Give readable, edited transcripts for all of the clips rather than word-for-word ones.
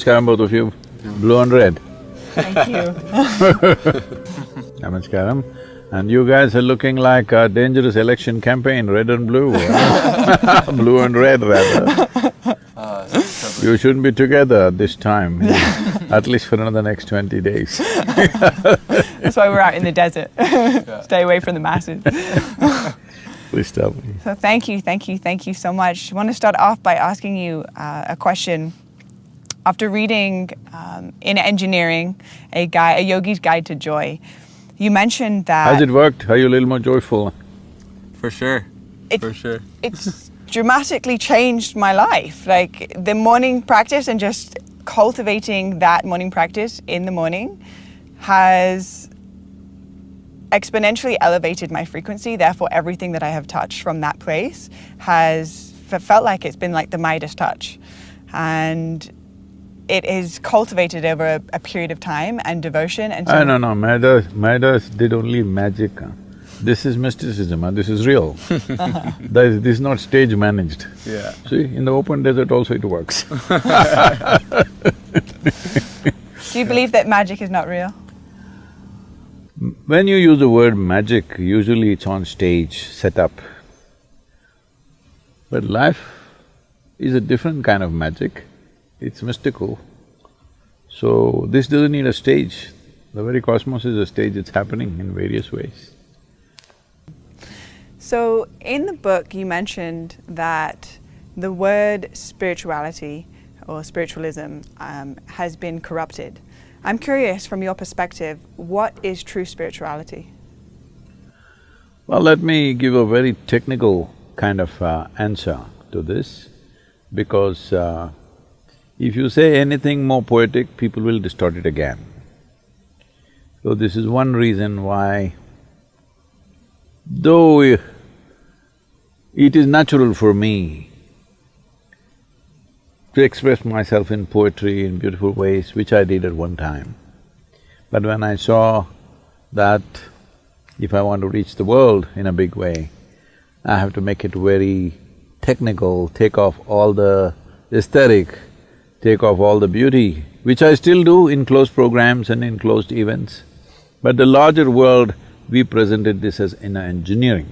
Namaskaram both of you, blue and red. Thank you. Namaskaram. And you guys are looking like a dangerous election campaign, red and blue. Blue and red rather. You shouldn't be together this time, at least for another next 20 days. That's why we're out in the desert. Stay away from the masses. Please tell me. So thank you so much. I want to start off by asking you a question. After reading in engineering a yogi's guide to joy, you mentioned that… Has it worked? Are you a little more joyful? For sure. It's dramatically changed my life. Like the morning practice and just cultivating that morning practice in the morning has exponentially elevated my frequency. Therefore, everything that I have touched from that place has felt like it's been like the Midas touch. And it is cultivated over a period of time and devotion and so… No, Midas did only magic. This is mysticism, this is real. This is not stage managed. Yeah. See, in the open desert also it works. Do you believe that magic is not real? When you use the word magic, usually it's on stage, set up. But life is a different kind of magic, it's mystical. So this doesn't need a stage. The very cosmos is a stage, it's happening in various ways. So in the book you mentioned that the word spirituality or spiritualism has been corrupted. I'm curious, from your perspective, what is true spirituality? Well, let me give a very technical kind of answer to this, because if you say anything more poetic, people will distort it again. So this is one reason why, though it is natural for me to express myself in poetry in beautiful ways, which I did at one time. But when I saw that if I want to reach the world in a big way, I have to make it very technical, take off all the aesthetic, take off all the beauty, which I still do in closed programs and in closed events. But the larger world, we presented this as in engineering,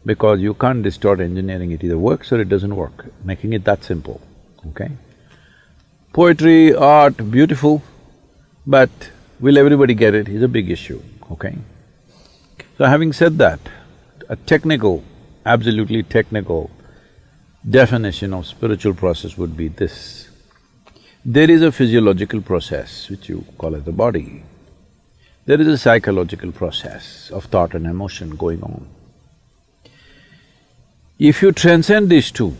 because you can't distort engineering, it either works or it doesn't work, making it that simple. Okay? Poetry, art, beautiful, but will everybody get it is a big issue, okay? So having said that, a technical, absolutely technical definition of spiritual process would be this. There is a physiological process which you call as the body. There is a psychological process of thought and emotion going on. If you transcend these two,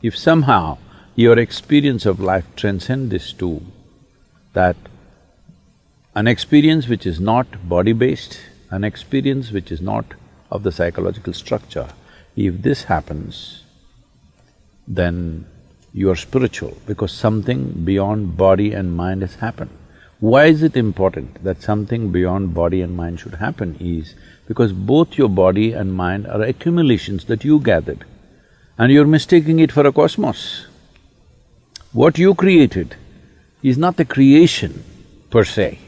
if somehow your experience of life transcends these two, that an experience which is not body-based, an experience which is not of the psychological structure, if this happens, then you are spiritual, because something beyond body and mind has happened. Why is it important that something beyond body and mind should happen is because both your body and mind are accumulations that you gathered, and you're mistaking it for a cosmos. What you created is not the creation per se.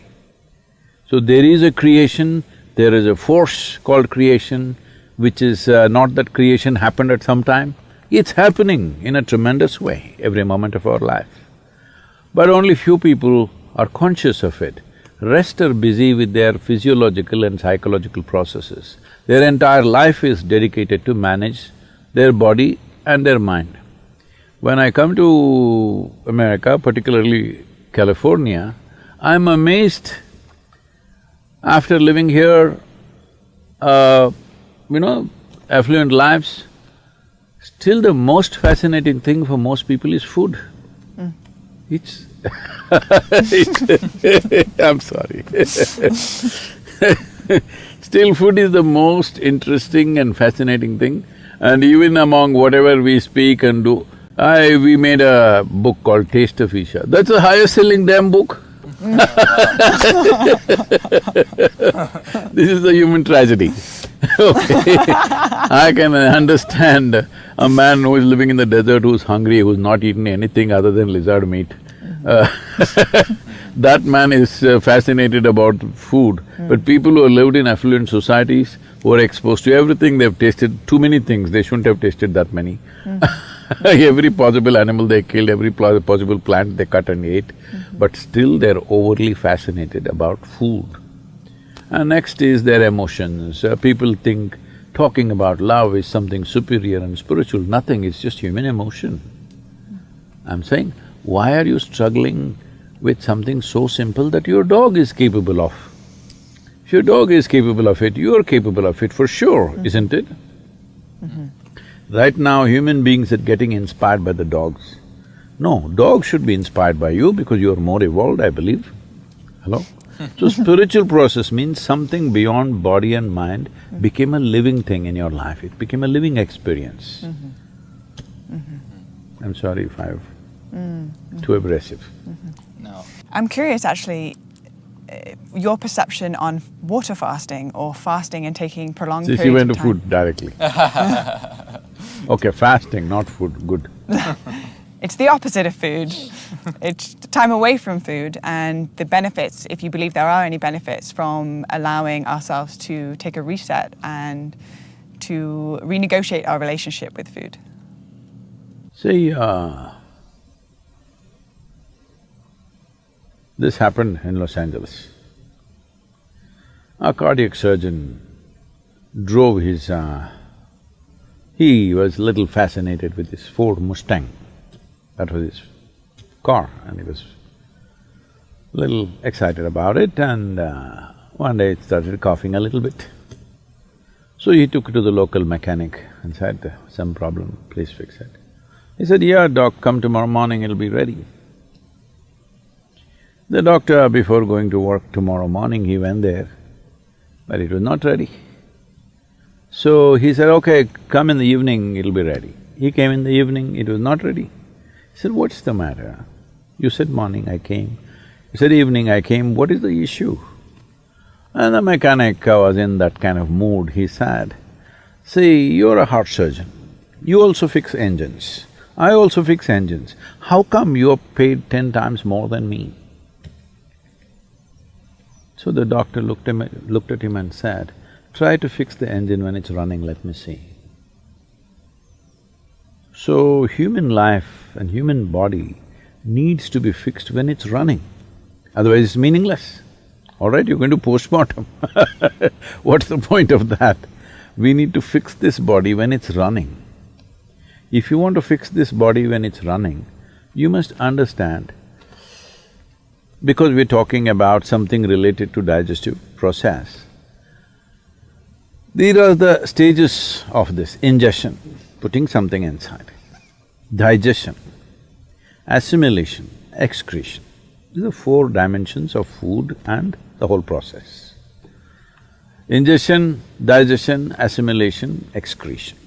So there is a creation, there is a force called creation, which is not that creation happened at some time. It's happening in a tremendous way every moment of our life. But only few people are conscious of it. Rest are busy with their physiological and psychological processes. Their entire life is dedicated to manage their body and their mind. When I come to America, particularly California, I'm amazed after living here, affluent lives, still the most fascinating thing for most people is food. It's I'm sorry. Still food is the most interesting and fascinating thing, and even among whatever we speak and do, we made a book called Taste of Isha. That's the highest selling damn book. This is the human tragedy. Okay, I can understand a man who is living in the desert, who's hungry, who's not eaten anything other than lizard meat. That man is fascinated about food. But people who have lived in affluent societies, who are exposed to everything, they've tasted too many things, they shouldn't have tasted that many. Every possible animal they killed, every possible plant they cut and ate, but still they're overly fascinated about food. And next is their emotions. People think talking about love is something superior and spiritual. Nothing, it's just human emotion. I'm saying, why are you struggling with something so simple that your dog is capable of? If your dog is capable of it, you're capable of it for sure, isn't it? Right now, human beings are getting inspired by the dogs. No, dogs should be inspired by you because you're more evolved, I believe. Hello? So spiritual process means something beyond body and mind became a living thing in your life, it became a living experience. I'm sorry if I've… too abrasive. No. I'm curious actually, your perception on water fasting or fasting and taking prolonged See, periods she went of to time. food directly. Okay, fasting, not food, good. It's the opposite of food. It's time away from food and the benefits, if you believe there are any benefits from allowing ourselves to take a reset and to renegotiate our relationship with food. See, this happened in Los Angeles. A cardiac surgeon drove his… he was little fascinated with this Ford Mustang. That was his car, and he was little excited about it, and one day it started coughing a little bit. So he took it to the local mechanic and said, some problem, please fix it. He said, yeah, doc, come tomorrow morning, it'll be ready. The doctor, before going to work tomorrow morning, he went there, but it was not ready. So he said, okay, come in the evening, it'll be ready. He came in the evening, it was not ready. He said, what's the matter? You said morning, I came. You said evening, I came, what is the issue? And the mechanic was in that kind of mood, he said, see, you're a heart surgeon, you also fix engines, I also fix engines. How come you're paid 10 times more than me? So the doctor looked at him and said, try to fix the engine when it's running, let me see. So human life and human body needs to be fixed when it's running, otherwise it's meaningless. All right, you're going to postmortem what's the point of that? We need to fix this body when it's running. If you want to fix this body when it's running, you must understand, because we're talking about something related to digestive process, these are the stages of this: ingestion, putting something inside; digestion, assimilation, excretion. These are 4 dimensions of food and the whole process. Ingestion, digestion, assimilation, excretion.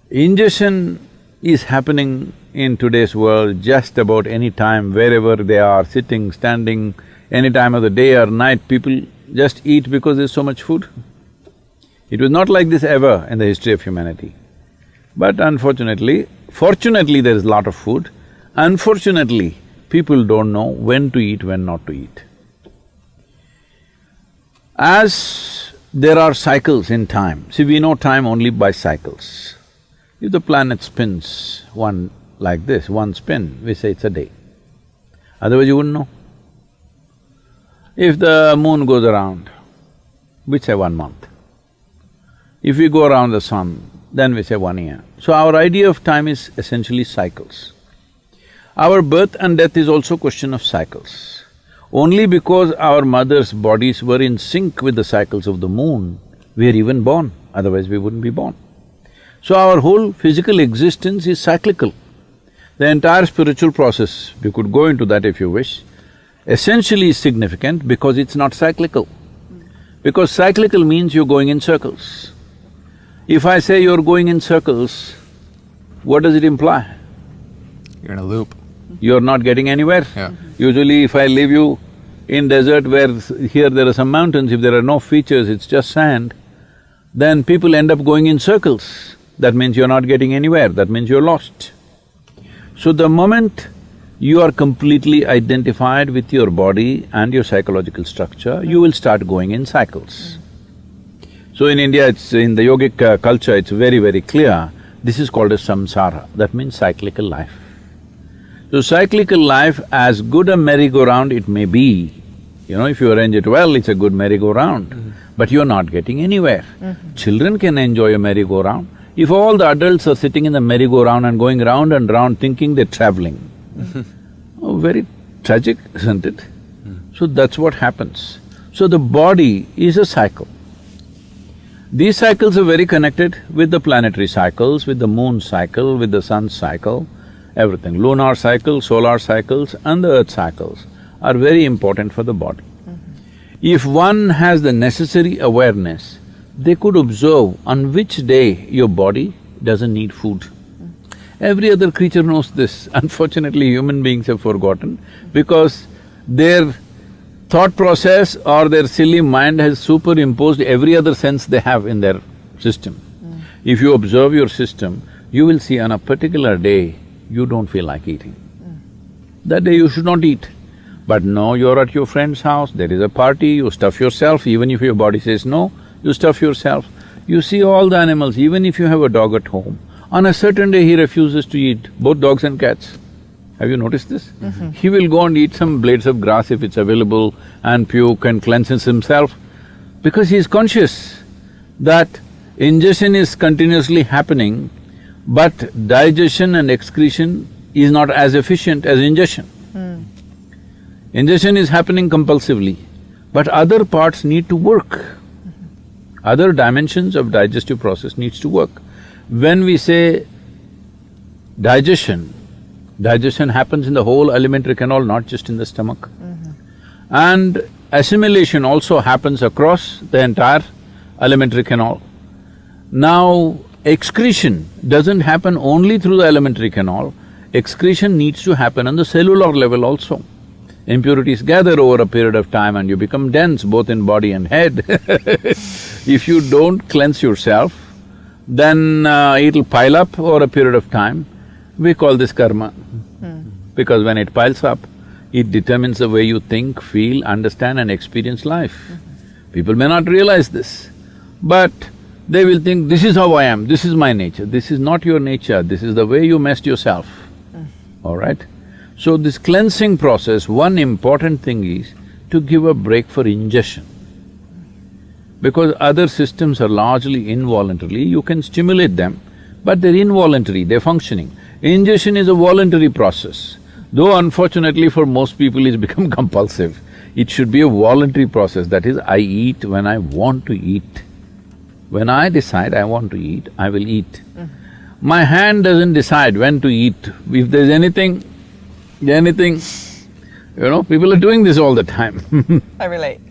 Ingestion is happening in today's world just about any time, wherever they are, sitting, standing, any time of the day or night, people just eat because there's so much food. It was not like this ever in the history of humanity. But unfortunately, fortunately there is a lot of food, unfortunately people don't know when to eat, when not to eat. As there are cycles in time, see, we know time only by cycles. If the planet spins one like this, one spin, we say it's a day. Otherwise you wouldn't know. If the moon goes around, we say 1 month. If we go around the sun, then we say 1 year. So our idea of time is essentially cycles. Our birth and death is also a question of cycles. Only because our mothers' bodies were in sync with the cycles of the moon, we are even born, otherwise we wouldn't be born. So our whole physical existence is cyclical. The entire spiritual process, we could go into that if you wish, essentially is significant because it's not cyclical. Because cyclical means you're going in circles. If I say you're going in circles, what does it imply? You're in a loop. You're not getting anywhere. Yeah. Usually if I leave you in desert where here there are some mountains, if there are no features, it's just sand, then people end up going in circles. That means you're not getting anywhere, that means you're lost. So the moment you are completely identified with your body and your psychological structure, you will start going in cycles. So in India, it's… in the yogic culture, it's very, very clear, this is called as samsara, that means cyclical life. So cyclical life, as good a merry-go-round it may be, if you arrange it well, it's a good merry-go-round, but you're not getting anywhere. Children can enjoy a merry-go-round. If all the adults are sitting in the merry-go-round and going round and round thinking they're traveling, oh, very tragic, isn't it? So that's what happens. So the body is a cycle. These cycles are very connected with the planetary cycles, with the moon cycle, with the sun cycle, everything. Lunar cycle, solar cycles and the earth cycles are very important for the body. If one has the necessary awareness, they could observe on which day your body doesn't need food. Every other creature knows this. Unfortunately, human beings have forgotten because their thought process or their silly mind has superimposed every other sense they have in their system. If you observe your system, you will see on a particular day, you don't feel like eating. That day you should not eat. But no, you're at your friend's house, there is a party, you stuff yourself, even if your body says no, you stuff yourself. You see all the animals, even if you have a dog at home, on a certain day he refuses to eat, both dogs and cats. Have you noticed this? He will go and eat some blades of grass if it's available and puke and cleanses himself because he is conscious that ingestion is continuously happening, but digestion and excretion is not as efficient as ingestion. Ingestion is happening compulsively, but other parts need to work. Other dimensions of digestive process needs to work. When we say digestion, digestion happens in the whole alimentary canal, not just in the stomach. And assimilation also happens across the entire alimentary canal. Now, excretion doesn't happen only through the alimentary canal, excretion needs to happen on the cellular level also. Impurities gather over a period of time and you become dense both in body and head. If you don't cleanse yourself, then it'll pile up over a period of time. We call this karma. Because when it piles up, it determines the way you think, feel, understand and experience life. People may not realize this, but they will think, this is how I am, this is my nature. This is not your nature, this is the way you messed yourself, all right? So this cleansing process, one important thing is to give a break for ingestion. Because other systems are largely involuntary, you can stimulate them, but they're involuntary, they're functioning. Ingestion is a voluntary process, though unfortunately for most people it's become compulsive. It should be a voluntary process, that is, I eat when I want to eat. When I decide I want to eat, I will eat. My hand doesn't decide when to eat. If there's anything, people are doing this all the time. I relate.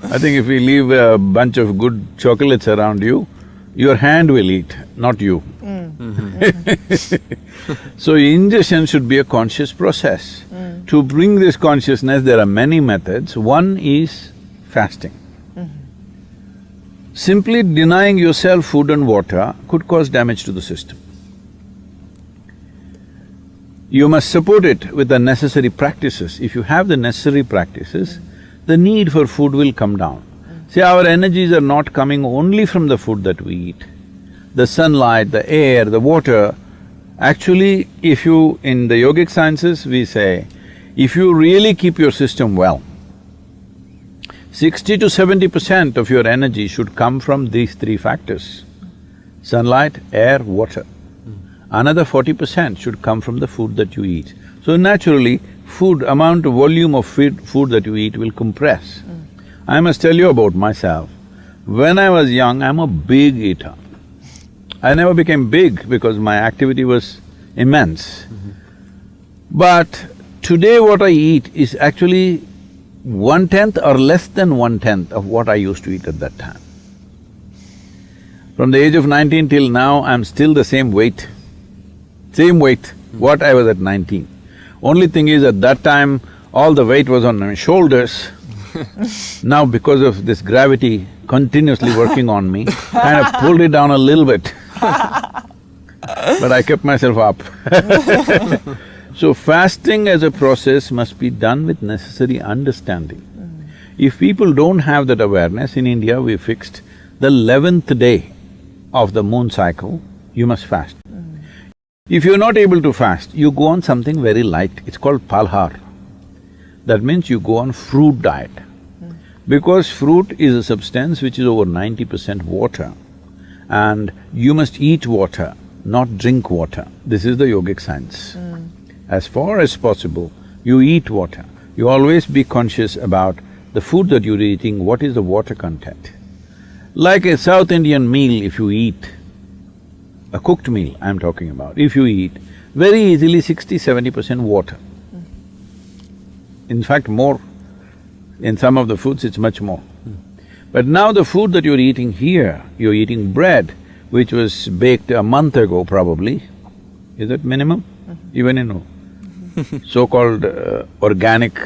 I think if we leave a bunch of good chocolates around you, your hand will eat, not you. So ingestion should be a conscious process. To bring this consciousness, there are many methods. One is fasting. Simply denying yourself food and water could cause damage to the system. You must support it with the necessary practices. If you have the necessary practices, the need for food will come down. See, our energies are not coming only from the food that we eat. The sunlight, the air, the water, actually, if you… in the yogic sciences, we say, if you really keep your system well, 60 to 70% of your energy should come from these three factors: sunlight, air, water. Another 40% should come from the food that you eat. So naturally, amount of volume of food that you eat will compress. I must tell you about myself. When I was young, I'm a big eater. I never became big because my activity was immense. But today what I eat is actually 1/10 or less than 1/10 of what I used to eat at that time. From the age of 19 till now, I'm still the same weight, what I was at 19. Only thing is, at that time, all the weight was on my shoulders. Now because of this gravity continuously working on me, kind of pulled it down a little bit. But I kept myself up. So fasting as a process must be done with necessary understanding. If people don't have that awareness, in India we fixed the 11th day of the moon cycle, you must fast. If you're not able to fast, you go on something very light, it's called palhar. That means you go on fruit diet. Because fruit is a substance which is over 90% water, and you must eat water, not drink water. This is the yogic science. As far as possible, you eat water. You always be conscious about the food that you're eating, what is the water content. Like a South Indian meal, if you eat, a cooked meal I'm talking about, if you eat, very easily 60–70% water. In fact, more. In some of the foods, it's much more. But now the food that you're eating here, you're eating bread, which was baked a month ago probably. Is that minimum? Even in so-called organic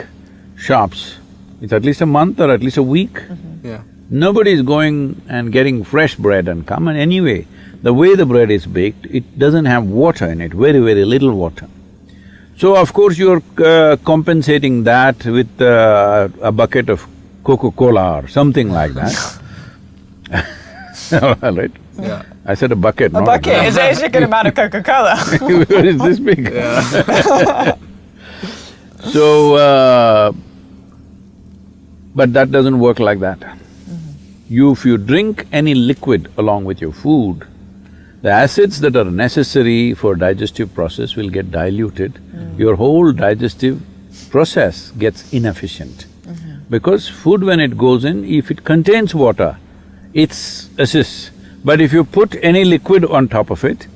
shops, it's at least a month or at least a week. Yeah. Nobody is going and getting fresh bread and come, and anyway, the way the bread is baked, it doesn't have water in it, very, very little water. So of course you're compensating that with a bucket of Coca-Cola or something like that. Right? Yeah. I said a bucket, not A bucket is a good amount of Coca-Cola. Where is this big? Yeah. So, but that doesn't work like that. If you drink any liquid along with your food, the acids that are necessary for digestive process will get diluted. Your whole digestive process gets inefficient. Because food, when it goes in, if it contains water, it assists. But if you put any liquid on top of it,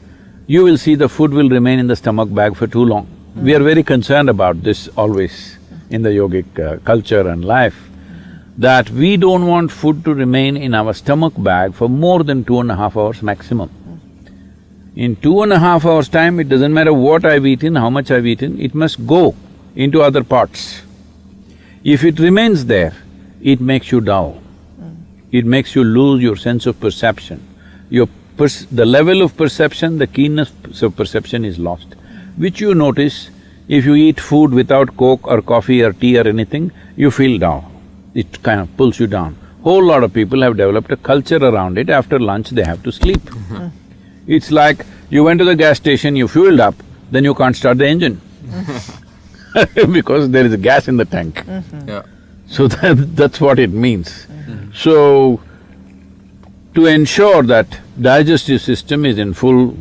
you will see the food will remain in the stomach bag for too long. We are very concerned about this always in the yogic culture and life, that we don't want food to remain in our stomach bag for more than 2.5 hours maximum. In 2.5 hours' time, it doesn't matter what I've eaten, how much I've eaten, it must go into other parts. If it remains there, it makes you dull. It makes you lose your sense of perception. The level of perception, the keenness of perception is lost, which you notice if you eat food without Coke or coffee or tea or anything, you feel dull. It kind of pulls you down. Whole lot of people have developed a culture around it, after lunch they have to sleep. It's like you went to the gas station, you fueled up, then you can't start the engine because there is a gas in the tank. Yeah. So that's what it means. So, to ensure that digestive system is in full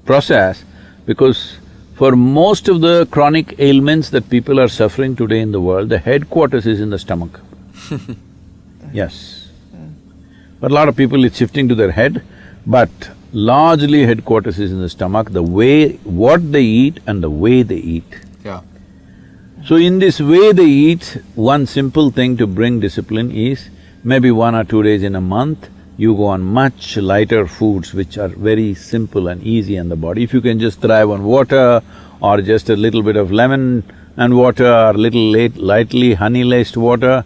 process, because for most of the chronic ailments that people are suffering today in the world, the headquarters is in the stomach. Yes. But a lot of people, it's shifting to their head, but largely headquarters is in the stomach, what they eat and the way they eat. Yeah. So in this way they eat, one simple thing to bring discipline is, maybe 1 or 2 days in a month, you go on much lighter foods which are very simple and easy on the body. If you can just thrive on water or just a little bit of lemon and water or little lightly honey-laced water,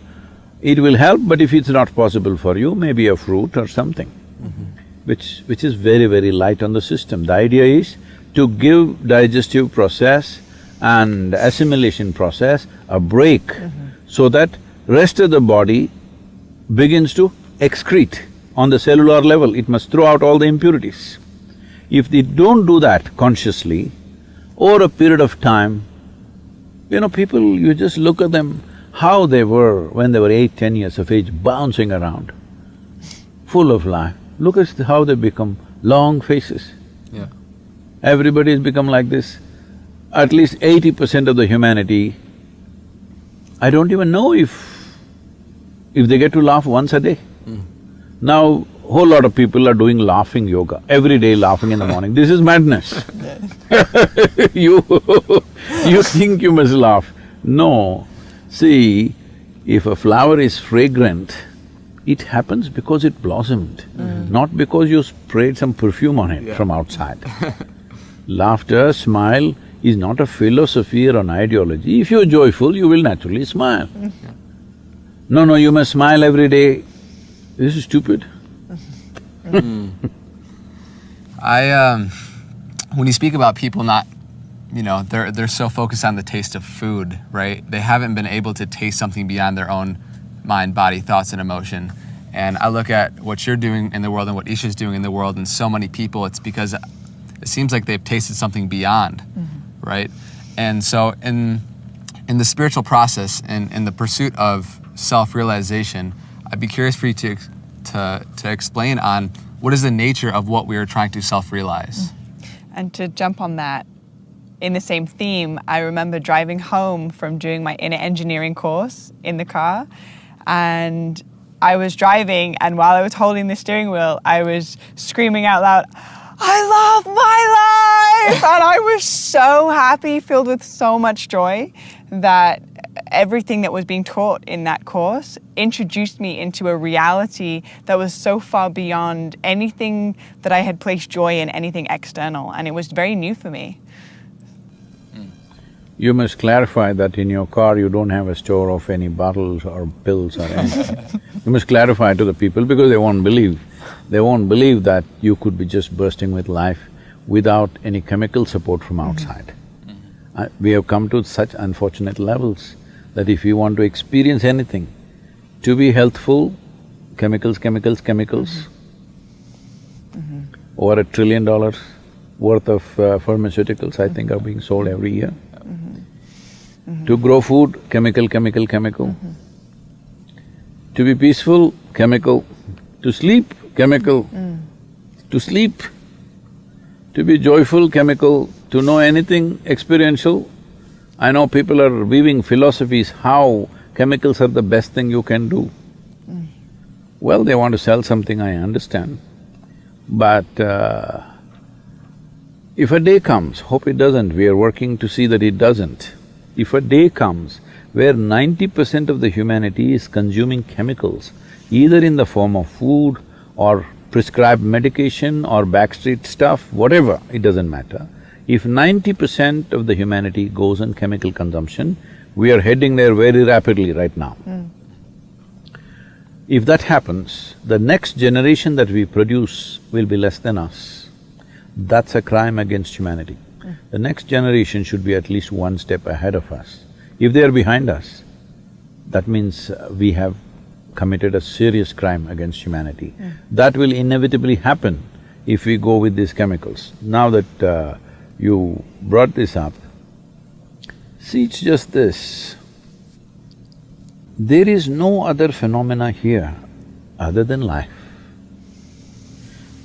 it will help, but if it's not possible for you, maybe a fruit or something, which is very, very light on the system. The idea is to give digestive process and assimilation process a break so that rest of the body begins to excrete. On the cellular level, it must throw out all the impurities. If they don't do that consciously, over a period of time, people, you just look at them, how they were when they were 8–10 years of age, bouncing around, full of life. Look at how they become long faces. Yeah. Everybody's become like this. At least 80% of the humanity, I don't even know if they get to laugh once a day. Now, whole lot of people are doing laughing yoga, every day laughing in the morning. This is madness. You think you must laugh. No. See, if a flower is fragrant, it happens because it blossomed, not because you sprayed some perfume on it from outside. Laughter, smile is not a philosophy or an ideology. If you're joyful, you will naturally smile. No, you must smile every day. This is stupid. When you speak about people not, they're so focused on the taste of food, right? They haven't been able to taste something beyond their own mind, body, thoughts, and emotion. And I look at what you're doing in the world and what Isha's doing in the world, and so many people, it's because it seems like they've tasted something beyond, right? And so in the spiritual process and in the pursuit of self-realization, I'd be curious for you to explain on what is the nature of what we are trying to self-realize. And to jump on that, in the same theme, I remember driving home from doing my inner engineering course in the car, and I was driving, and while I was holding the steering wheel, I was screaming out loud, "I love my life!" And I was so happy, filled with so much joy, that everything that was being taught in that course introduced me into a reality that was so far beyond anything that I had placed joy in, anything external, and it was very new for me. You must clarify that in your car you don't have a store of any bottles or pills or anything. You must clarify to the people because they won't believe. They won't believe that you could be just bursting with life without any chemical support from outside. We have come to such unfortunate levels that if you want to experience anything, to be healthful, chemicals. Over $1 trillion worth of pharmaceuticals, I think, are being sold every year. To grow food, chemical. To be peaceful, chemical. To sleep, chemical. To sleep. To be joyful, chemical. To know anything experiential. I know people are weaving philosophies how chemicals are the best thing you can do. Well, they want to sell something, I understand. But if a day comes, hope it doesn't, we are working to see that it doesn't. If a day comes where 90% of the humanity is consuming chemicals, either in the form of food or prescribed medication or backstreet stuff, whatever, it doesn't matter. If 90% of the humanity goes on chemical consumption, we are heading there very rapidly right now. If that happens, the next generation that we produce will be less than us. That's a crime against humanity. The next generation should be at least one step ahead of us. If they are behind us, that means we have committed a serious crime against humanity. That will inevitably happen if we go with these chemicals. Now that you brought this up, see, it's just this. There is no other phenomena here other than life.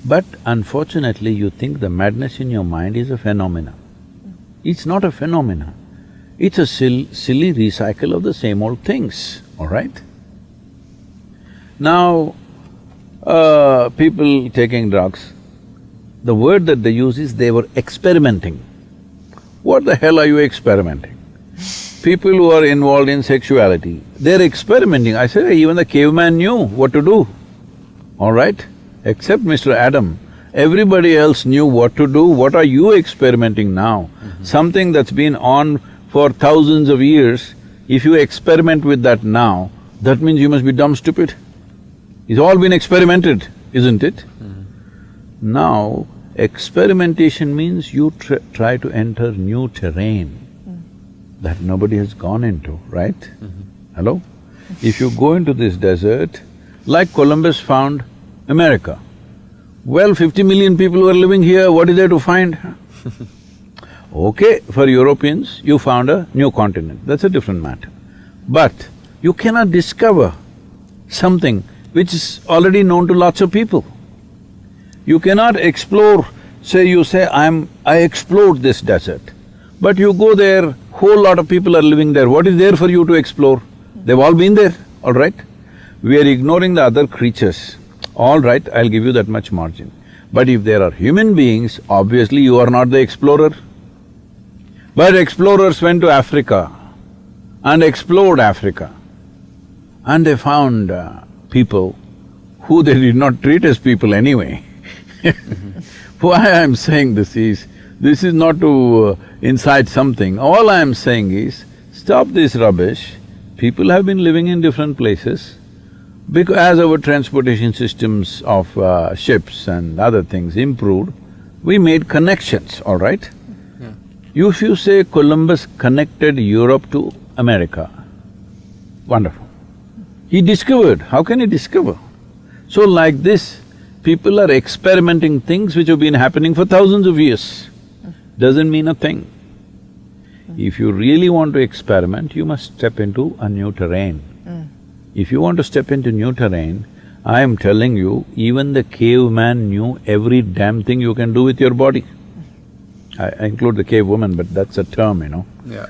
But unfortunately, you think the madness in your mind is a phenomena. It's not a phenomena. It's a silly recycle of the same old things, all right? Now, people taking drugs, the word that they use is they were experimenting. What the hell are you experimenting? People who are involved in sexuality, they're experimenting. I say, even the caveman knew what to do, all right? Except Mr. Adam, everybody else knew what to do. What are you experimenting now? Something that's been on for thousands of years, if you experiment with that now, that means you must be dumb stupid. It's all been experimented, isn't it? Now, experimentation means you try to enter new terrain that nobody has gone into, right? Hello? If you go into this desert, like Columbus found America, well, 50 million people were living here, what is there to find? Okay, for Europeans, you found a new continent, that's a different matter. But you cannot discover something which is already known to lots of people. You cannot explore, you say, I explored this desert. But you go there, whole lot of people are living there, what is there for you to explore? They've all been there, all right? We are ignoring the other creatures. All right, I'll give you that much margin. But if there are human beings, obviously you are not the explorer. But explorers went to Africa and explored Africa, and they found people who they did not treat as people anyway. Why I'm saying this is, This is not to incite something. All I am saying is, stop this rubbish. People have been living in different places. Because as our transportation systems of ships and other things improved, we made connections, all right? Yeah. If you say Columbus connected Europe to America, wonderful. He discovered, how can he discover? So like this, people are experimenting things which have been happening for thousands of years. Doesn't mean a thing. If you really want to experiment, you must step into a new terrain. If you want to step into new terrain, I am telling you, even the caveman knew every damn thing you can do with your body. I include the cave woman, but that's a term, you know. Yeah.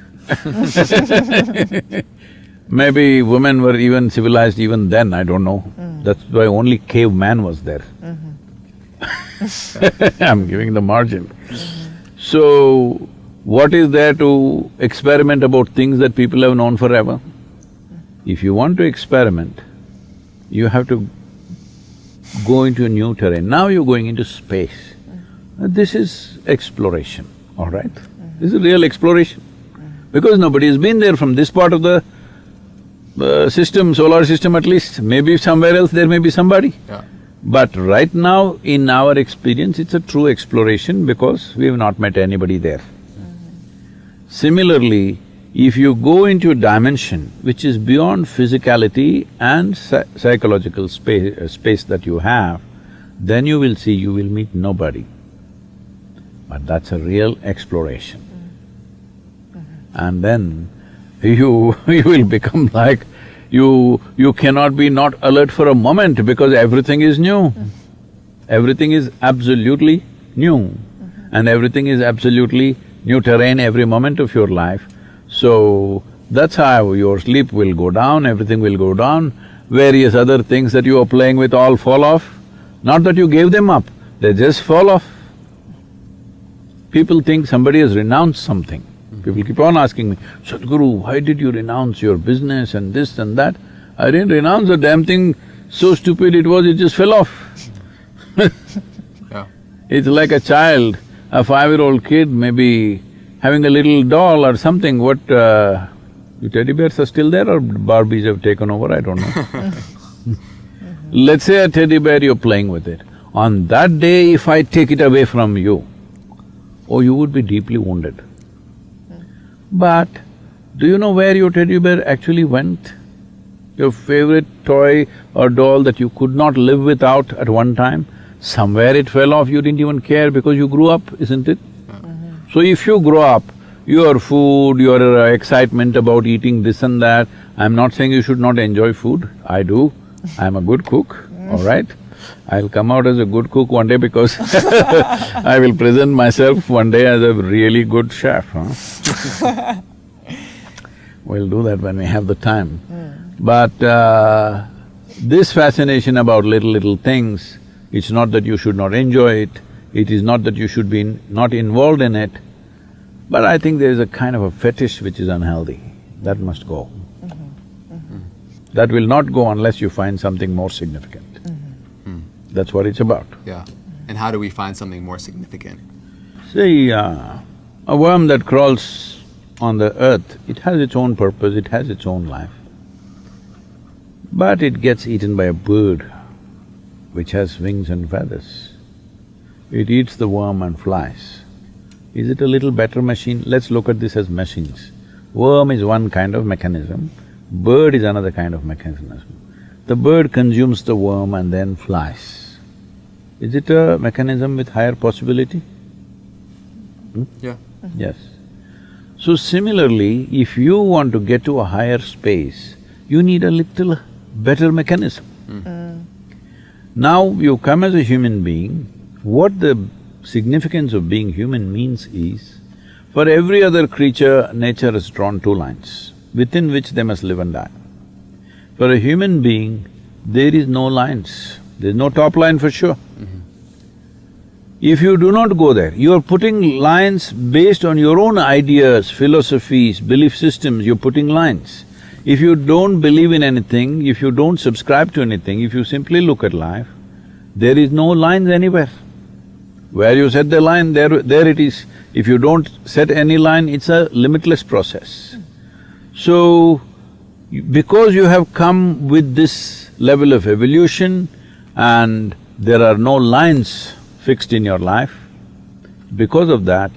Maybe women were even civilized even then, I don't know. That's why only caveman was there. I'm giving the margin. So, what is there to experiment about things that people have known forever? If you want to experiment, you have to go into a new terrain. Now you're going into space. This is exploration, all right? This is real exploration. Because nobody has been there from this part of the system, solar system at least. Maybe somewhere else there may be somebody. Yeah. But right now, in our experience, it's a true exploration because we have not met anybody there. Similarly, if you go into a dimension which is beyond physicality and psychological space that you have, then you will see you will meet nobody. But that's a real exploration. And then you will become like, you cannot be not alert for a moment because everything is new. Everything is absolutely new. And everything is absolutely new terrain every moment of your life. So, that's how your sleep will go down, everything will go down, various other things that you are playing with all fall off. Not that you gave them up, they just fall off. People think somebody has renounced something. People keep on asking me, Sadhguru, why did you renounce your business and this and that? I didn't renounce the damn thing, so stupid it was, it just fell off. Yeah. It's like a child, a 5-year-old kid maybe having a little doll or something, what… the teddy bears are still there or Barbies have taken over, I don't know. Let's say a teddy bear, you're playing with it. On that day, if I take it away from you, oh, you would be deeply wounded. But do you know where your teddy bear actually went? Your favorite toy or doll that you could not live without at one time, somewhere it fell off, you didn't even care because you grew up, isn't it? So if you grow up, your food, your excitement about eating this and that, I'm not saying you should not enjoy food, I do. I'm a good cook, all right? I'll come out as a good cook one day because I will present myself one day as a really good chef, huh? We'll do that when we have the time. But this fascination about little things, it's not that you should not enjoy it, it is not that you should be not involved in it, but I think there is a kind of a fetish which is unhealthy, that must go. That will not go unless you find something more significant. That's what it's about. Yeah. And how do we find something more significant? See, a worm that crawls on the earth, it has its own purpose, it has its own life. But it gets eaten by a bird which has wings and feathers. It eats the worm and flies. Is it a little better machine? Let's look at this as machines. Worm is one kind of mechanism, bird is another kind of mechanism. The bird consumes the worm and then flies. Is it a mechanism with higher possibility? Yeah. Yes. So similarly, if you want to get to a higher space, you need a little better mechanism. Now you come as a human being, what the significance of being human means is, for every other creature, nature has drawn two lines, within which they must live and die. For a human being, there is no lines, there's no top line for sure. If you do not go there, you are putting lines based on your own ideas, philosophies, belief systems, you're putting lines. If you don't believe in anything, if you don't subscribe to anything, if you simply look at life, there is no lines anywhere. Where you set the line, there it is. If you don't set any line, it's a limitless process. So, because you have come with this level of evolution and there are no lines fixed in your life, because of that,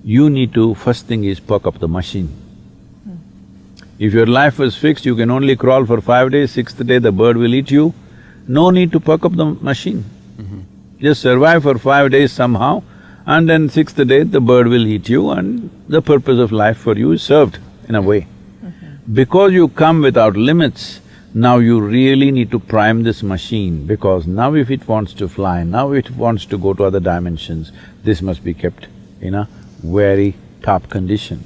you need to… first thing is perk up the machine. If your life was fixed, you can only crawl for 5 days, 6th day the bird will eat you, no need to perk up the machine. Just survive for 5 days somehow, and then 6th day the bird will eat you and the purpose of life for you is served in a way. Because you come without limits, now you really need to prime this machine, because now if it wants to fly, now it wants to go to other dimensions, this must be kept in a very top condition.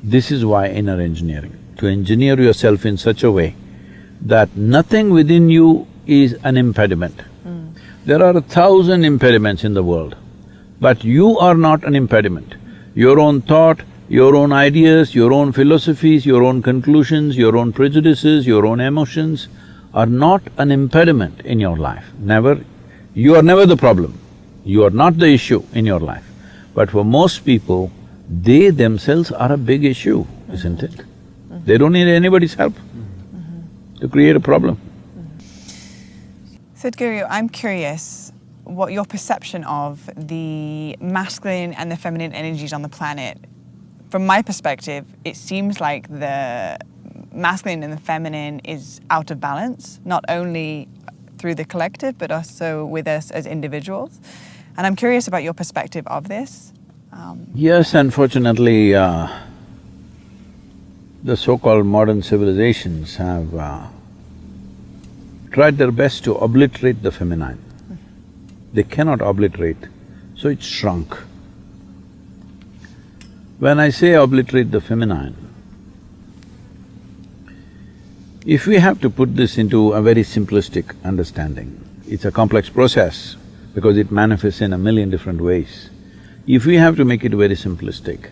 This is why inner engineering, to engineer yourself in such a way that nothing within you is an impediment. There are 1,000 impediments in the world, but you are not an impediment. Your own thought, your own ideas, your own philosophies, your own conclusions, your own prejudices, your own emotions are not an impediment in your life, never. You are never the problem, you are not the issue in your life. But for most people, they themselves are a big issue, isn't it? They don't need anybody's help to create a problem. Sadhguru, I'm curious what your perception of the masculine and the feminine energies on the planet. From my perspective, it seems like the masculine and the feminine is out of balance, not only through the collective, but also with us as individuals. And I'm curious about your perspective of this. Yes, unfortunately, the so-called modern civilizations have tried their best to obliterate the feminine. They cannot obliterate, so it's shrunk. When I say obliterate the feminine, if we have to put this into a very simplistic understanding, it's a complex process because it manifests in a million different ways. If we have to make it very simplistic,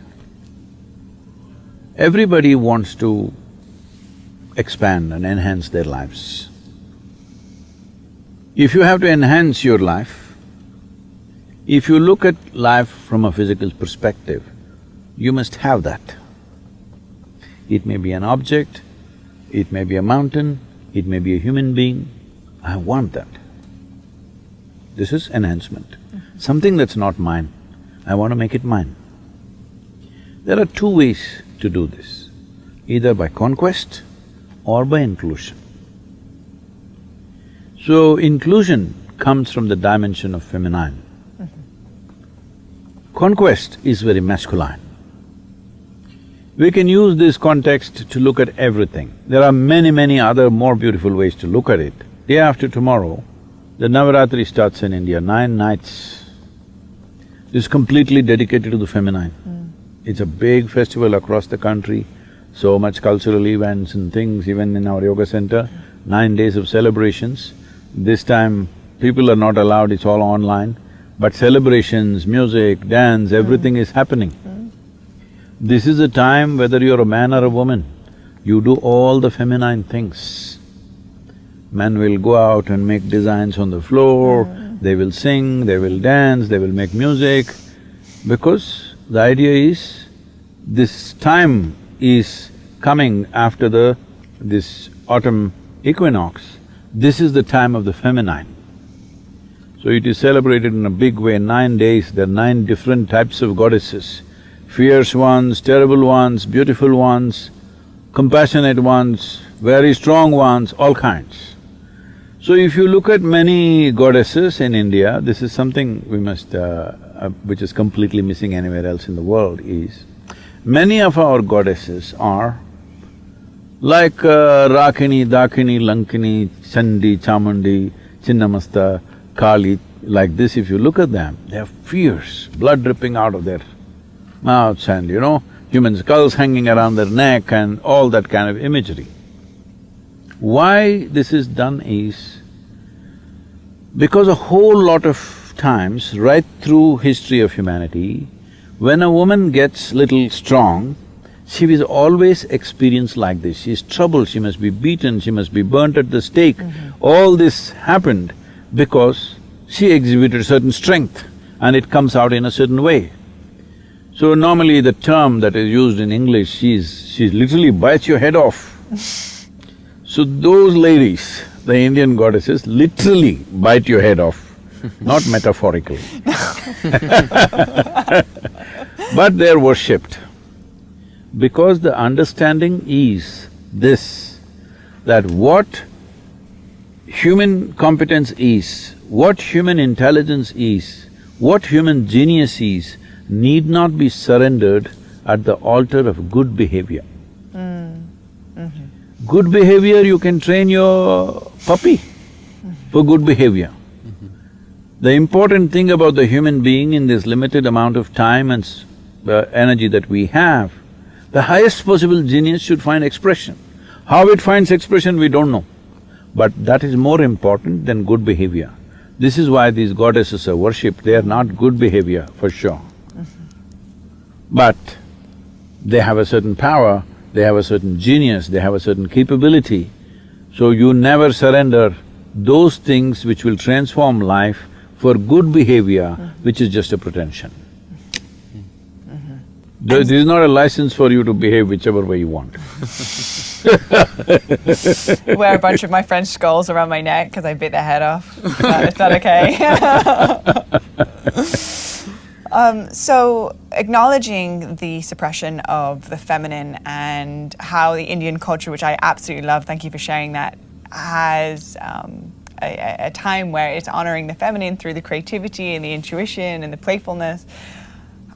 everybody wants to expand and enhance their lives. If you have to enhance your life, if you look at life from a physical perspective, you must have that. It may be an object, it may be a mountain, it may be a human being, I want that. This is enhancement. Something that's not mine, I want to make it mine. There are two ways to do this, either by conquest or by inclusion. So, inclusion comes from the dimension of feminine. Conquest is very masculine. We can use this context to look at everything. There are many other more beautiful ways to look at it. Day after tomorrow, the Navaratri starts in India, 9 nights. This is completely dedicated to the feminine. It's a big festival across the country, so much cultural events and things, even in our yoga center, 9 days of celebrations. This time, people are not allowed, it's all online, but celebrations, music, dance, everything is happening. This is a time, whether you're a man or a woman, you do all the feminine things. Men will go out and make designs on the floor, they will sing, they will dance, they will make music, because the idea is, this time is coming after this autumn equinox. This is the time of the feminine. So it is celebrated in a big way, 9 days, there are 9 different types of goddesses. Fierce ones, terrible ones, beautiful ones, compassionate ones, very strong ones, all kinds. So if you look at many goddesses in India, this is something we must… which is completely missing anywhere else in the world, is many of our goddesses are like Rakini, Dakini, Lankini, Chandi, Chamundi, Chinnamasta, Kali, like this. If you look at them, they are fierce, blood dripping out of their mouths and, human skulls hanging around their neck and all that kind of imagery. Why this is done is because a whole lot of times, right through history of humanity, when a woman gets little strong, she was always experienced like this. She's troubled, she must be beaten, she must be burnt at the stake. All this happened because she exhibited certain strength. and it comes out in a certain way. So normally the term that is used in English, she literally bites your head off. So those ladies, the Indian goddesses, literally bite your head off, not metaphorically. But they're worshipped because the understanding is this, that what human competence is, what human intelligence is, what human genius is, need not be surrendered at the altar of good behavior. Good behavior, you can train your puppy for good behavior. The important thing about the human being in this limited amount of time and energy that we have, the highest possible genius should find expression. How it finds expression, we don't know. But that is more important than good behavior. This is why these goddesses are worshipped, they are not good behavior for sure. But they have a certain power, they have a certain genius, they have a certain capability. So you never surrender those things which will transform life for good behavior, which is just a pretension. This is not a license for you to behave whichever way you want. Wear a bunch of my French skulls around my neck because I bit their head off. Is that okay? So acknowledging the suppression of the feminine and how the Indian culture, which I absolutely love, thank you for sharing that, has a time where it's honoring the feminine through the creativity and the intuition and the playfulness.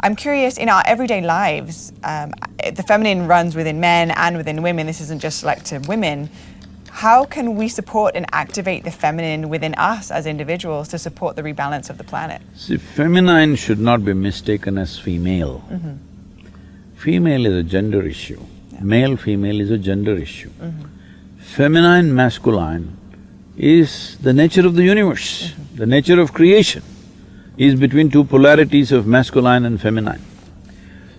I'm curious, in our everyday lives, the feminine runs within men and within women. This isn't just select to women. How can we support and activate the feminine within us as individuals to support the rebalance of the planet? See, feminine should not be mistaken as female. Female is a gender issue. Male, female is a gender issue. Feminine, masculine is the nature of the universe, the nature of creation is between two polarities of masculine and feminine.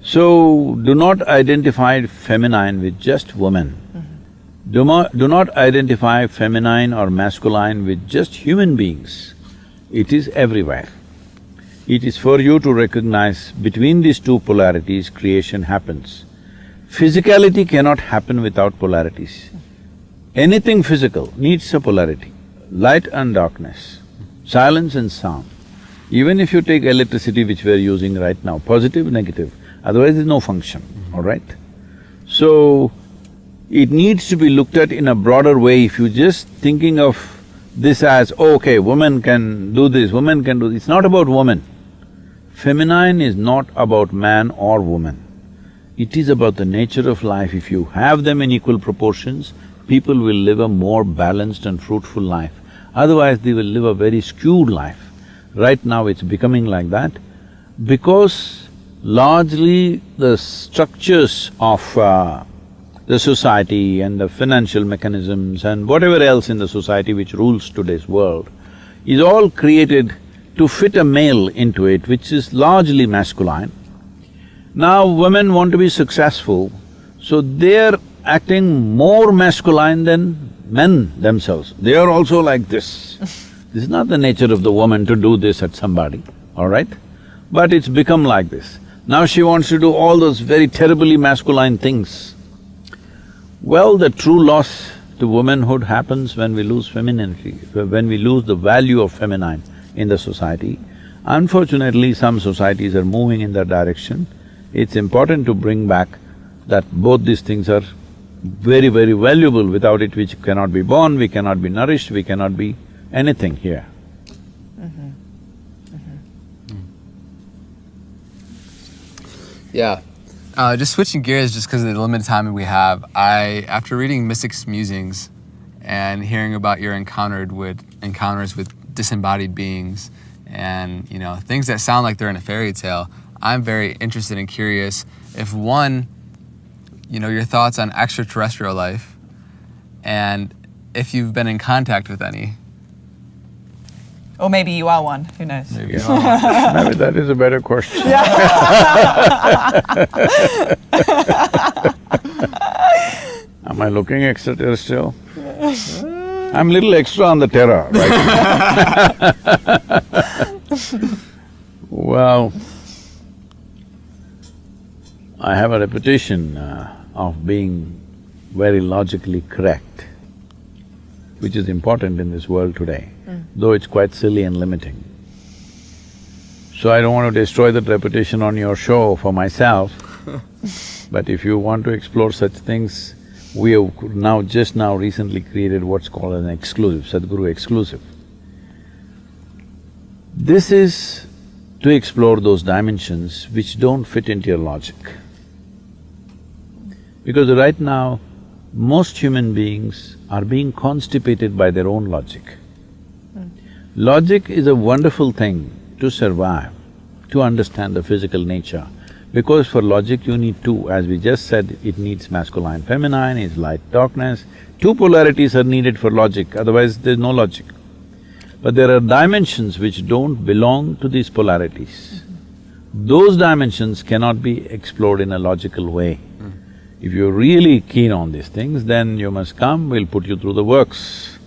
So, do not identify feminine with just women. Do not identify feminine or masculine with just human beings. It is everywhere. It is for you to recognize between these two polarities creation happens. Physicality cannot happen without polarities. Anything physical needs a polarity. Light and darkness, silence and sound. Even if you take electricity which we're using right now, positive, negative, otherwise there's no function, all right? So, it needs to be looked at in a broader way. If you're just thinking of this as, oh, okay, women can do this, women can do this, it's not about women. Feminine is not about man or woman. It is about the nature of life. If you have them in equal proportions, people will live a more balanced and fruitful life. Otherwise, they will live a very skewed life. Right now it's becoming like that because largely the structures of the society and the financial mechanisms and whatever else in the society which rules today's world is all created to fit a male into it, which is largely masculine. Now women want to be successful, so they're acting more masculine than men themselves. They are also like this. This is not the nature of the woman to do this at somebody, all right? But it's become like this. Now she wants to do all those very terribly masculine things. Well, the true loss to womanhood happens when we lose femininity, when we lose the value of feminine in the society. Unfortunately, some societies are moving in that direction. It's important to bring back that both these things are very, very valuable. Without it, we cannot be born, we cannot be nourished, we cannot be anything here. Yeah. Just switching gears just because of the limited time we have, after reading Mystic's Musings and hearing about your encounters with disembodied beings and, you know, things that sound like they're in a fairy tale, I'm very interested and curious if one, you know, your thoughts on extraterrestrial life and if you've been in contact with any. Or maybe you are one, who knows? Maybe you are one. Maybe that is a better question. Am I looking extraterrestrial? I'm little extra on the terror, right? Well, I have a reputation of being very logically correct, which is important in this world today, though it's quite silly and limiting. So I don't want to destroy that reputation on your show for myself, but if you want to explore such things, we have just now recently created what's called an exclusive, Sadhguru exclusive. This is to explore those dimensions which don't fit into your logic. Because right now, most human beings are being constipated by their own logic. Logic is a wonderful thing to survive, to understand the physical nature. Because for logic you need two, as we just said, it needs masculine, feminine, it's light, darkness. Two polarities are needed for logic, otherwise there's no logic. But there are dimensions which don't belong to these polarities. Those dimensions cannot be explored in a logical way. If you're really keen on these things, then you must come, we'll put you through the works.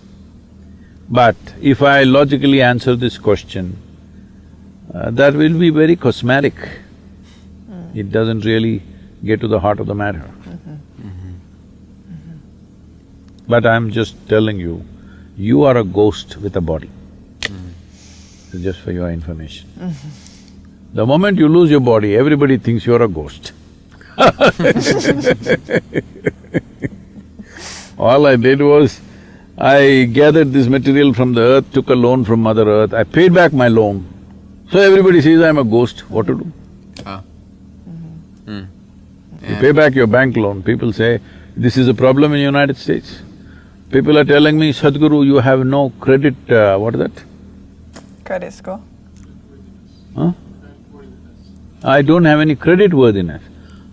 But if I logically answer this question, that will be very cosmetic. It doesn't really get to the heart of the matter. But I'm just telling you, you are a ghost with a body. So just for your information. The moment you lose your body, everybody thinks you're a ghost. All I did was, I gathered this material from the earth, took a loan from Mother Earth, I paid back my loan. So everybody says I'm a ghost, what to do? You pay back your bank loan, people say, this is a problem in the United States. People are telling me, Sadhguru, you have no credit… what is that? Credit score. Huh? I don't have any credit worthiness.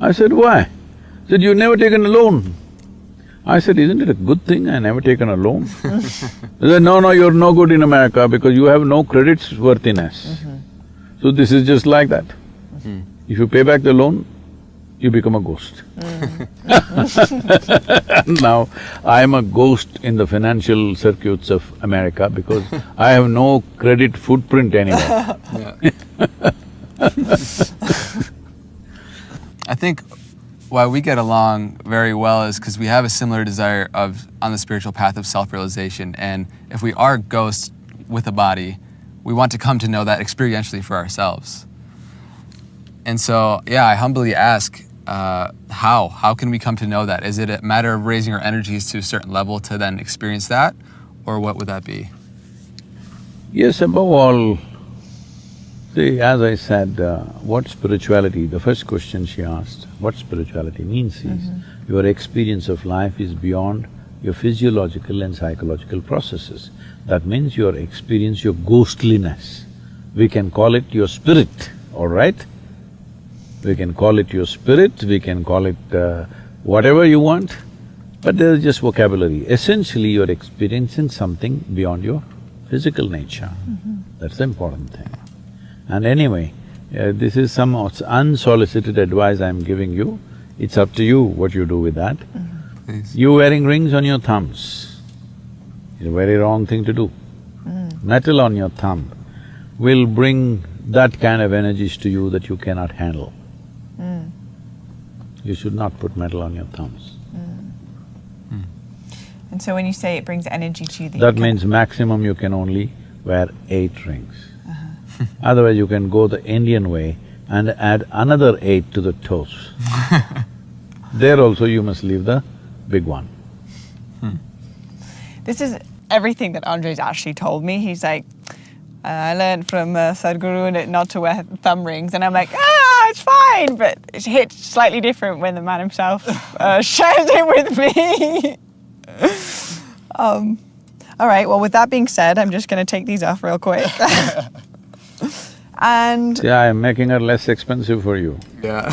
I said, why? He said, you've never taken a loan. I said, isn't it a good thing I never taken a loan? He said, no, you're no good in America because you have no credit worthiness. So this is just like that. If you pay back the loan, you become a ghost. Now, I'm a ghost in the financial circuits of America because I have no credit footprint anywhere. I think why we get along very well is because we have a similar desire on the spiritual path of self-realization, and if we are ghosts with a body, we want to come to know that experientially for ourselves. And so, yeah, I humbly ask, how can we come to know that? Is it a matter of raising our energies to a certain level to then experience that, or what would that be? Yes, above all, see, as I said, what spirituality… the first question she asked, what spirituality means is, your experience of life is beyond your physiological and psychological processes. That means your experience, your ghostliness. We can call it your spirit, all right? We can call it your spirit, we can call it whatever you want, but there is just vocabulary. Essentially, you're experiencing something beyond your physical nature. That's the important thing. And anyway, this is some unsolicited advice I'm giving you. It's up to you what you do with that. You wearing rings on your thumbs is a very wrong thing to do. Metal on your thumb will bring that kind of energies to you that you cannot handle. You should not put metal on your thumbs. And so when you say it brings energy to you… That means maximum you can only wear 8 rings. Otherwise you can go the Indian way and add another 8 to the toes. There also you must leave the big one. This is everything that Andre's actually told me. He's like, I learned from Sadhguru not to wear thumb rings, and I'm like, it's fine, but it hits slightly different when the man himself shares it with me. All right, well, with that being said, I'm just gonna take these off real quick. And… Yeah, I'm making it less expensive for you. Yeah.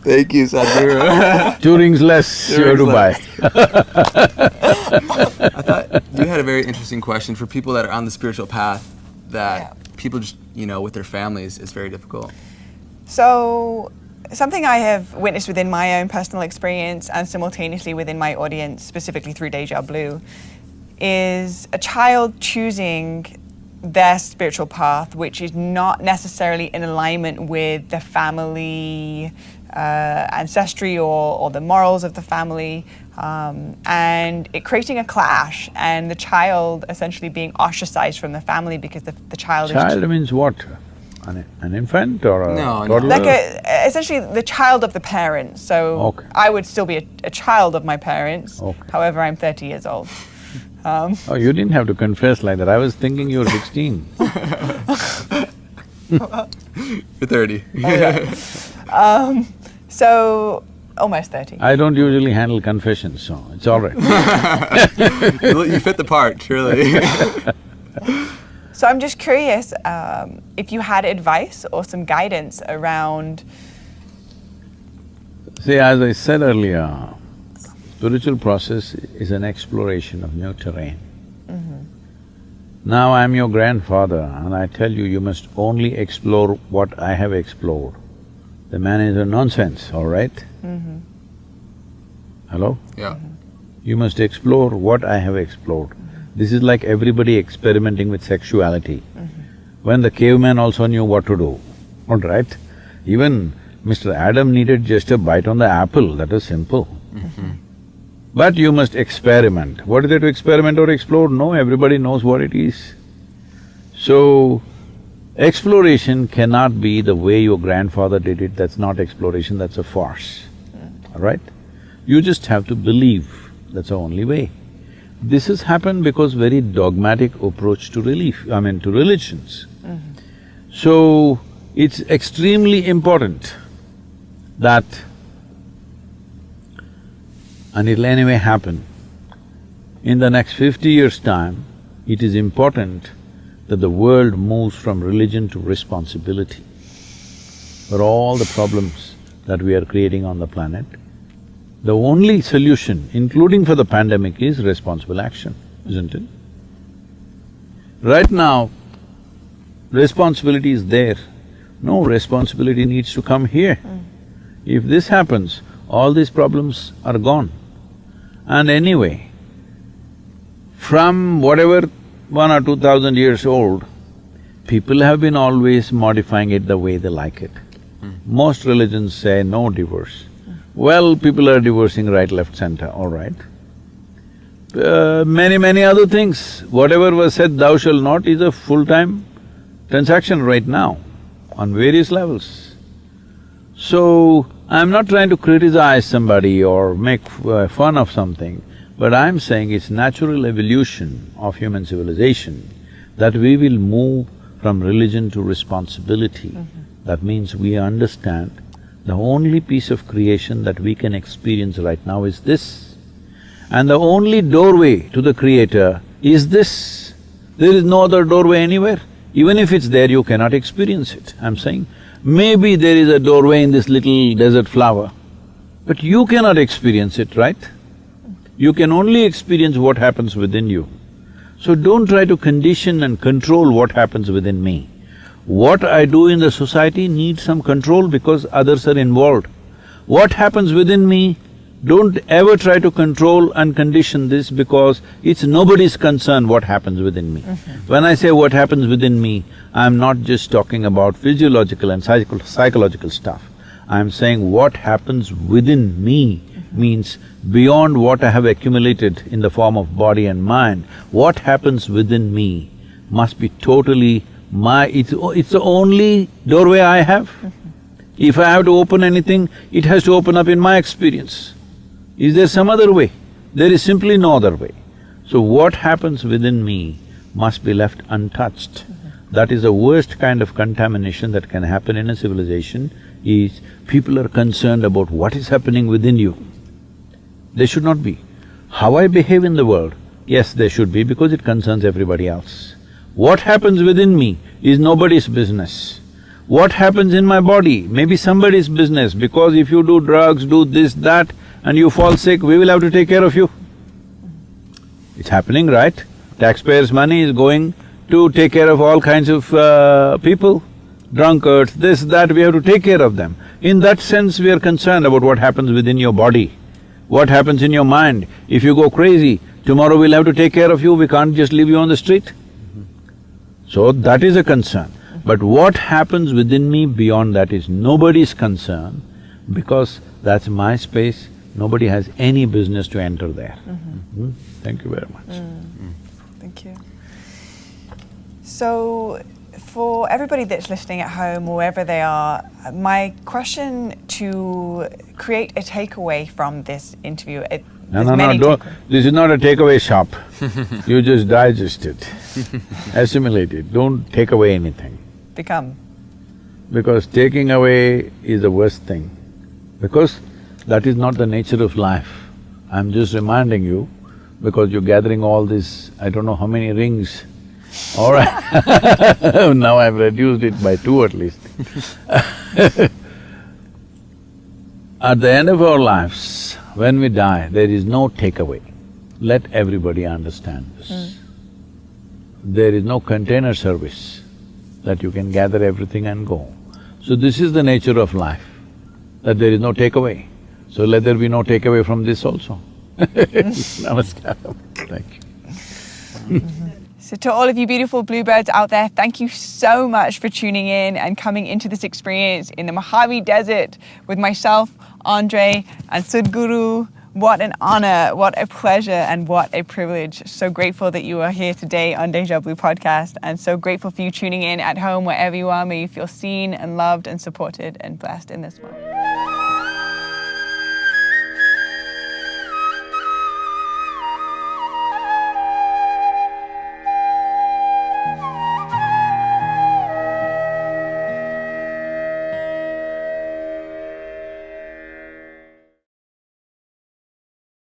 Thank you, Sadhguru. 2 rings less you have to buy. I thought you had a very interesting question for people that are on the spiritual path that people just, with their families is very difficult. So, something I have witnessed within my own personal experience and simultaneously within my audience, specifically through Deja Blu, is a child choosing their spiritual path, which is not necessarily in alignment with the family ancestry or the morals of the family, and it creating a clash, and the child essentially being ostracized from the family because the child is… Child means what? An infant or a No, toddler? Like essentially the child of the parents. So Okay. I would still be a child of my parents. Okay. However, I'm 30 years old. Oh, you didn't have to confess like that. I was thinking you were 16. You're 30. So almost 30. I don't usually handle confessions, so it's all right. You fit the part, truly. So I'm just curious if you had advice or some guidance around… See, as I said earlier, spiritual process is an exploration of new terrain. Now I'm your grandfather and I tell you, you must only explore what I have explored. The man is a nonsense, all right? Hello? Yeah. You must explore what I have explored. This is like everybody experimenting with sexuality. When the caveman also knew what to do, all right? Even Mr. Adam needed just a bite on the apple, that was simple. But you must experiment. What is there to experiment or explore? No, everybody knows what it is. So, exploration cannot be the way your grandfather did it, that's not exploration, that's a farce, all right? You just have to believe, that's the only way. This has happened because very dogmatic approach to to religions. So, it's extremely important that, and it'll anyway happen, in the next 50 years' time, it is important that the world moves from religion to responsibility for all the problems that we are creating on the planet. The only solution, including for the pandemic, is responsible action, isn't it? Right now, responsibility is there. No, responsibility needs to come here. If this happens, all these problems are gone. And anyway, from whatever 1,000 or 2,000 years old, people have been always modifying it the way they like it. Most religions say no divorce. Well, people are divorcing right, left, center, all right. Many other things. Whatever was said, thou shalt not, is a full-time transaction right now on various levels. So, I'm not trying to criticize somebody or make fun of something, but I'm saying it's natural evolution of human civilization that we will move from religion to responsibility. That means we understand the only piece of creation that we can experience right now is this. And the only doorway to the Creator is this. There is no other doorway anywhere. Even if it's there, you cannot experience it. I'm saying, maybe there is a doorway in this little desert flower, but you cannot experience it, right? You can only experience what happens within you. So don't try to condition and control what happens within me. What I do in the society needs some control because others are involved. What happens within me, don't ever try to control and condition this because it's nobody's concern what happens within me. When I say what happens within me, I'm not just talking about physiological and psychological stuff. I'm saying what happens within me means beyond what I have accumulated in the form of body and mind, what happens within me must be totally it's the only doorway I have. If I have to open anything, it has to open up in my experience. Is there some other way? There is simply no other way. So what happens within me must be left untouched. That is the worst kind of contamination that can happen in a civilization, is people are concerned about what is happening within you. They should not be. How I behave in the world, yes, they should be because it concerns everybody else. What happens within me is nobody's business. What happens in my body may be somebody's business because if you do drugs, do this, that, and you fall sick, we will have to take care of you. It's happening, right? Taxpayers' money is going to take care of all kinds of people, drunkards, this, that, we have to take care of them. In that sense, we are concerned about what happens within your body, what happens in your mind. If you go crazy, tomorrow we'll have to take care of you, we can't just leave you on the street. So that is a concern. But what happens within me beyond that is nobody's concern, because that's my space, nobody has any business to enter there. Thank you very much. Thank you. So, for everybody that's listening at home, wherever they are, my question to create a takeaway from this interview, No, don't… This is not a takeaway shop. You just digest it, assimilate it, don't take away anything. Become. Because taking away is the worst thing, because that is not the nature of life. I'm just reminding you, because you're gathering all this, I don't know how many rings. All right, now I've reduced it by 2 at least. At the end of our lives, when we die, there is no takeaway. Let everybody understand this. There is no container service that you can gather everything and go. So this is the nature of life, that there is no takeaway. So let there be no takeaway from this also. Namaskaram. Thank you. So to all of you beautiful bluebirds out there, thank you so much for tuning in and coming into this experience in the Mojave Desert with myself, Andre, and Sadhguru. What an honor, what a pleasure, and what a privilege. So grateful that you are here today on Deja Blu Podcast, and so grateful for you tuning in at home, wherever you are. May you feel seen and loved and supported and blessed in this moment.